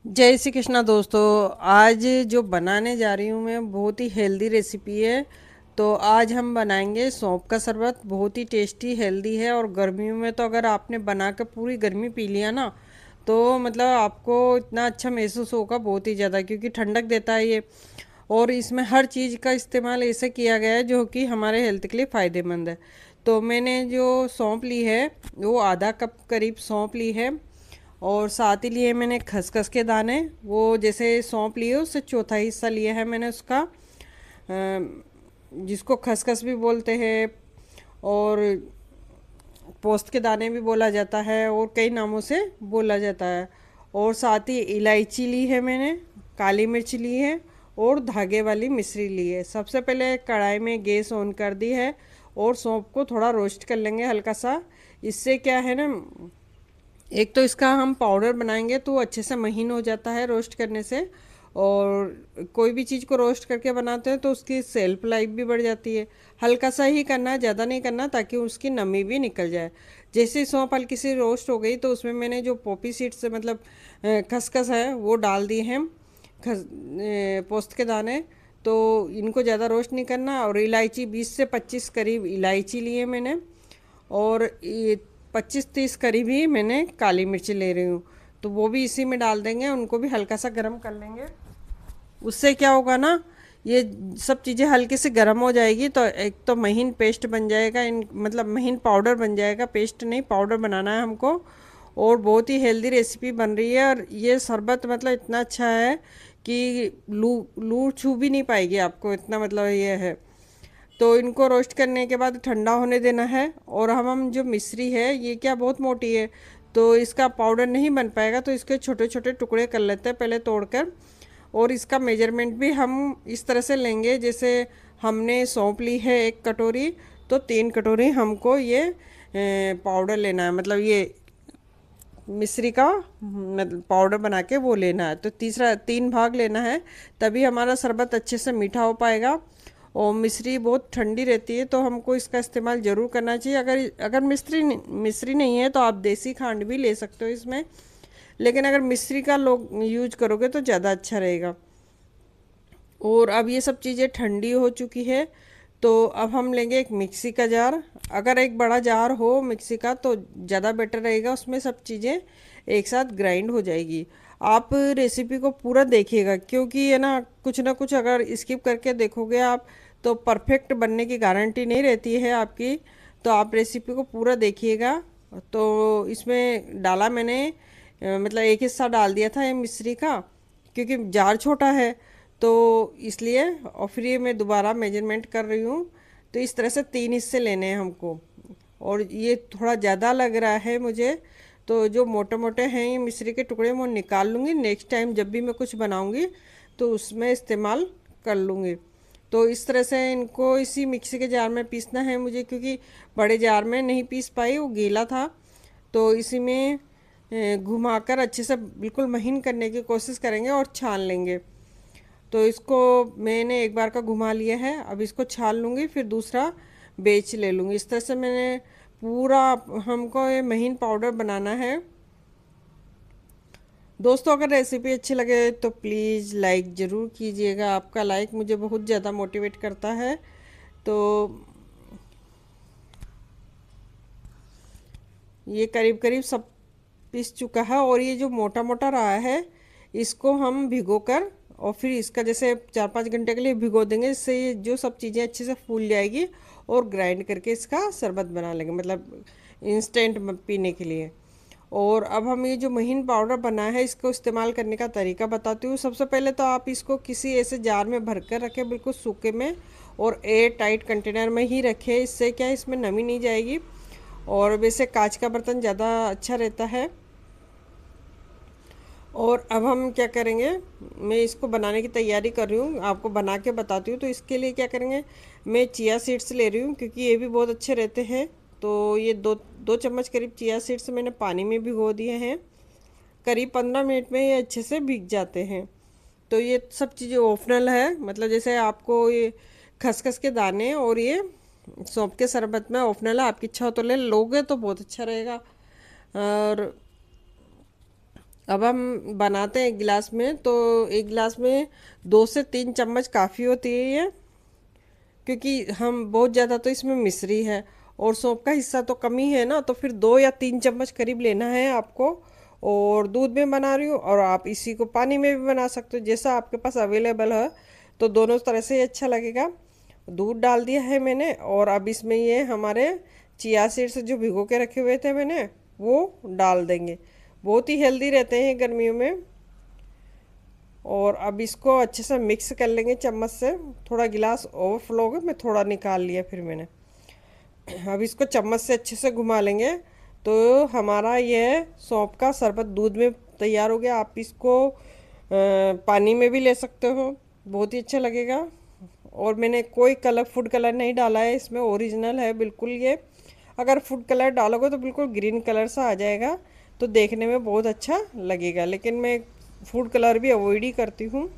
जय श्री कृष्णा दोस्तों। आज जो बनाने जा रही हूँ मैं बहुत ही हेल्दी रेसिपी है। तो आज हम बनाएंगे सौंफ का शरबत। बहुत ही टेस्टी हेल्दी है और गर्मियों में तो अगर आपने बना के पूरी गर्मी पी लिया ना तो मतलब आपको इतना अच्छा महसूस होगा बहुत ही ज़्यादा, क्योंकि ठंडक देता है ये। और इसमें हर चीज़ का इस्तेमाल ऐसे किया गया है जो कि हमारे हेल्थ के लिए फ़ायदेमंद है। तो मैंने जो सौंफ ली है वो आधा कप करीब सौंफ ली है। और साथ ही लिए मैंने खसखस के दाने, वो जैसे सौंफ लिए उससे चौथा हिस्सा लिया है मैंने उसका, जिसको खसखस भी बोलते हैं और पोस्त के दाने भी बोला जाता है और कई नामों से बोला जाता है। और साथ ही इलायची ली है मैंने, काली मिर्च ली है और धागे वाली मिश्री ली है। सबसे पहले कढ़ाई में गैस ऑन कर दी है और सौंफ को थोड़ा रोस्ट कर लेंगे हल्का सा। इससे क्या है ना, एक तो इसका हम पाउडर बनाएंगे तो वो अच्छे से महीन हो जाता है रोस्ट करने से। और कोई भी चीज़ को रोस्ट करके बनाते हैं तो उसकी सेल्फ लाइफ भी बढ़ जाती है। हल्का सा ही करना है, ज़्यादा नहीं करना, ताकि उसकी नमी भी निकल जाए। जैसे ही सौंफ हल्की सी रोस्ट हो गई तो उसमें मैंने जो पॉपी सीड्स मतलब खसखस है वो डाल दिए हैं, पोस्त के दाने। तो इनको ज़्यादा रोस्ट नहीं करना। और इलायची 20 से 25 करीब इलायची लिए मैंने। और ये 25-30 करीब ही मैंने काली मिर्ची ले रही हूँ। तो वो भी इसी में डाल देंगे, उनको भी हल्का सा गर्म कर लेंगे। उससे क्या होगा ना, ये सब चीज़ें हल्के से गर्म हो जाएगी तो एक तो महीन पेस्ट बन जाएगा, इन मतलब महीन पाउडर बन जाएगा, पेस्ट नहीं पाउडर बनाना है हमको। और बहुत ही हेल्दी रेसिपी बन रही है। और ये शरबत मतलब इतना अच्छा है कि लू लू छू भी नहीं पाएगी आपको, इतना मतलब ये है। तो इनको रोस्ट करने के बाद ठंडा होने देना है। और हम जो मिश्री है ये क्या बहुत मोटी है तो इसका पाउडर नहीं बन पाएगा, तो इसके छोटे छोटे टुकड़े कर लेते हैं पहले तोड़कर। और इसका मेजरमेंट भी हम इस तरह से लेंगे, जैसे हमने सौंप ली है 1 कटोरी, तो 3 कटोरी हमको ये पाउडर लेना है, मतलब ये मिश्री का मतलब पाउडर बना के वो लेना है। तो तीसरा 3 भाग लेना है, तभी हमारा शरबत अच्छे से मीठा हो पाएगा। और मिश्री बहुत ठंडी रहती है तो हमको इसका इस्तेमाल ज़रूर करना चाहिए। अगर अगर मिश्री नहीं है तो आप देसी खांड भी ले सकते हो इसमें, लेकिन अगर मिश्री का लोग यूज करोगे तो ज़्यादा अच्छा रहेगा। और अब ये सब चीज़ें ठंडी हो चुकी है। तो अब हम लेंगे एक मिक्सी का जार। अगर एक बड़ा जार हो मिक्सी का तो ज़्यादा बेटर रहेगा, उसमें सब चीज़ें एक साथ ग्राइंड हो जाएगी। आप रेसिपी को पूरा देखिएगा, क्योंकि है ना कुछ अगर स्किप करके देखोगे आप तो परफेक्ट बनने की गारंटी नहीं रहती है आपकी। तो आप रेसिपी को पूरा देखिएगा। तो इसमें डाला मैंने मतलब एक हिस्सा डाल दिया था ये मिश्री का, क्योंकि जार छोटा है तो इसलिए। और फिर ये मैं दोबारा मेजरमेंट कर रही हूँ। तो इस तरह से 3 हिस्से लेने हैं हमको। और ये थोड़ा ज़्यादा लग रहा है मुझे, तो जो मोटे मोटे हैं ये मिश्री के टुकड़े मैं निकाल लूँगी, नेक्स्ट टाइम जब भी मैं कुछ बनाऊँगी तो उसमें इस्तेमाल कर लूँगी। तो इस तरह से इनको इसी मिक्सी के जार में पीसना है मुझे, क्योंकि बड़े जार में नहीं पीस पाई, वो गीला था। तो इसी में घुमाकर अच्छे से बिल्कुल महीन करने की कोशिश करेंगे और छान लेंगे। तो इसको मैंने एक बार का घुमा लिया है, अब इसको छान लूँगी, फिर दूसरा बेच ले लूँगी। इस तरह से मैंने पूरा, हमको ये महीन पाउडर बनाना है। दोस्तों अगर रेसिपी अच्छी लगे तो प्लीज़ लाइक ज़रूर कीजिएगा, आपका लाइक मुझे बहुत ज़्यादा मोटिवेट करता है। तो ये करीब करीब सब पीस चुका है। और ये जो मोटा मोटा रहा है इसको हम भिगो कर और फिर इसका जैसे 4-5 घंटे के लिए भिगो देंगे, इससे ये जो सब चीज़ें अच्छे से फूल जाएगी। और ग्राइंड करके इसका शरबत बना लेंगे, मतलब इंस्टेंट पीने के लिए। और अब हम ये जो महीन पाउडर बना है इसको इस्तेमाल करने का तरीका बताती हूँ। सबसे पहले तो आप इसको किसी ऐसे जार में भर कर रखें, बिल्कुल सूखे में, और एयर टाइट कंटेनर में ही रखें। इससे क्या है, इसमें नमी नहीं जाएगी। और वैसे कांच का बर्तन ज़्यादा अच्छा रहता है। और अब हम क्या करेंगे, मैं इसको बनाने की तैयारी कर रही हूँ, आपको बना के बताती हूँ। तो इसके लिए क्या करेंगे, मैं चिया सीड्स ले रही हूँ क्योंकि ये भी बहुत अच्छे रहते हैं। तो ये दो 2 चम्मच करीब चिया सीड्स मैंने पानी में भिगो दिए हैं। करीब 15 मिनट में ये अच्छे से भीग जाते हैं। तो ये सब चीज़ें ऑप्शनल है, मतलब जैसे आपको ये खसखस के दाने और ये सौंफ के शरबत में ऑप्शनल है, आपकी इच्छा हो तो ले लोगे तो बहुत अच्छा रहेगा। और अब हम बनाते हैं एक गिलास में, तो एक गिलास में 2 से 3 चम्मच काफ़ी होती है ये, क्योंकि हम बहुत ज़्यादा तो इसमें मिश्री है और सौंफ का हिस्सा तो कम ही है ना, तो फिर 2 या 3 चम्मच करीब लेना है आपको। और दूध में बना रही हूँ, और आप इसी को पानी में भी बना सकते हो, जैसा आपके पास अवेलेबल है, तो दोनों तरह से ही अच्छा लगेगा। दूध डाल दिया है मैंने, और अब इसमें ये हमारे चिया सीड्स जो भिगो के रखे हुए थे मैंने, वो डाल देंगे। बहुत ही हेल्दी रहते हैं गर्मियों में। और अब इसको अच्छे से मिक्स कर लेंगे चम्मच से। थोड़ा गिलास ओवरफ्लो हो गया, मैं थोड़ा निकाल लिया फिर मैंने। अब इसको चम्मच से अच्छे से घुमा लेंगे, तो हमारा ये सौंफ का शरबत दूध में तैयार हो गया। आप इसको पानी में भी ले सकते हो, बहुत ही अच्छा लगेगा। और मैंने कोई कलर, फूड कलर नहीं डाला है इसमें, ओरिजिनल है बिल्कुल ये। अगर फूड कलर डालोगे तो बिल्कुल ग्रीन कलर सा आ जाएगा, तो देखने में बहुत अच्छा लगेगा, लेकिन मैं फूड कलर भी अवॉइड ही करती हूँ।